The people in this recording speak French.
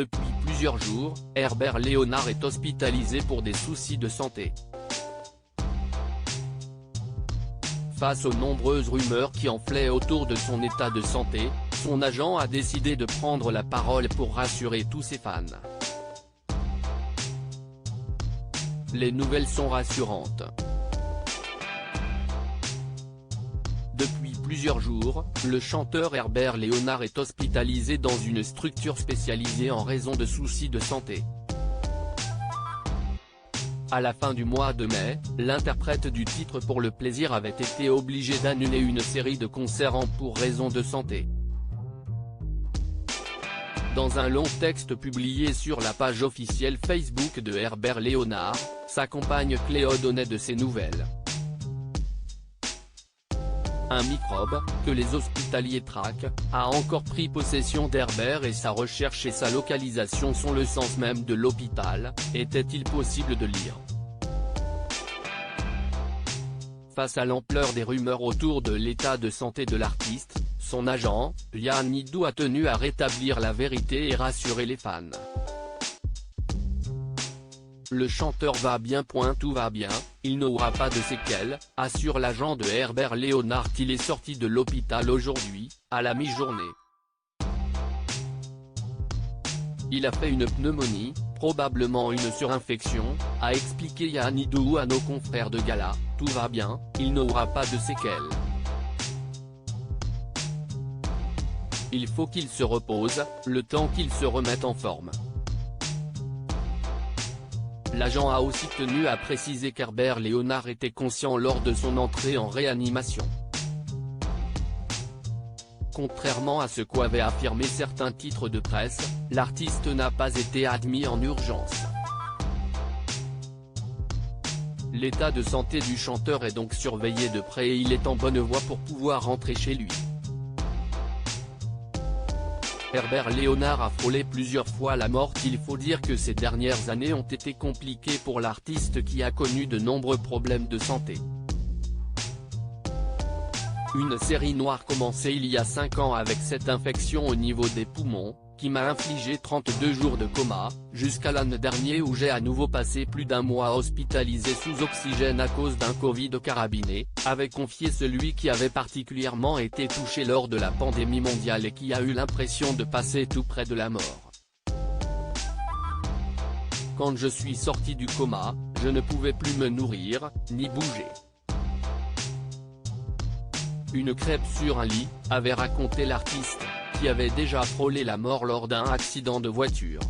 Depuis plusieurs jours, Herbert Léonard est hospitalisé pour des soucis de santé. Face aux nombreuses rumeurs qui enflaient autour de son état de santé, son agent a décidé de prendre la parole pour rassurer tous ses fans. Les nouvelles sont rassurantes. Depuis plusieurs jours, le chanteur Herbert Léonard est hospitalisé dans une structure spécialisée en raison de soucis de santé. À la fin du mois de mai, l'interprète du titre Pour le plaisir avait été obligé d'annuler une série de concerts pour raison de santé. Dans un long texte publié sur la page officielle Facebook de Herbert Léonard, sa compagne Cléo donnait de ses nouvelles. Un microbe, que les hospitaliers traquent, a encore pris possession d'Herbert et sa recherche et sa localisation sont le sens même de l'hôpital, était-il possible de lire. Face à l'ampleur des rumeurs autour de l'état de santé de l'artiste, son agent, Yann Nidou a tenu à rétablir la vérité et rassurer les fans. Le chanteur va bien. Tout va bien, il n'aura pas de séquelles, assure l'agent de Herbert Léonard qu'il est sorti de l'hôpital aujourd'hui, à la mi-journée. Il a fait une pneumonie, probablement une surinfection, a expliqué Yann Nidou à nos confrères de Gala, tout va bien, il n'aura pas de séquelles. Il faut qu'il se repose, le temps qu'il se remette en forme. L'agent a aussi tenu à préciser qu'Herbert Léonard était conscient lors de son entrée en réanimation. Contrairement à ce qu'avaient affirmé certains titres de presse, l'artiste n'a pas été admis en urgence. L'état de santé du chanteur est donc surveillé de près et il est en bonne voie pour pouvoir rentrer chez lui. Herbert Léonard a frôlé plusieurs fois la mort. Il faut dire que ces dernières années ont été compliquées pour l'artiste qui a connu de nombreux problèmes de santé. Une série noire commencée il y a 5 ans avec cette infection au niveau des poumons, qui m'a infligé 32 jours de coma, jusqu'à l'année dernière où j'ai à nouveau passé plus d'un mois hospitalisé sous oxygène à cause d'un Covid carabiné, avait confié celui qui avait particulièrement été touché lors de la pandémie mondiale et qui a eu l'impression de passer tout près de la mort. Quand je suis sorti du coma, je ne pouvais plus me nourrir, ni bouger. Une crêpe sur un lit, avait raconté l'artiste, qui avait déjà frôlé la mort lors d'un accident de voiture.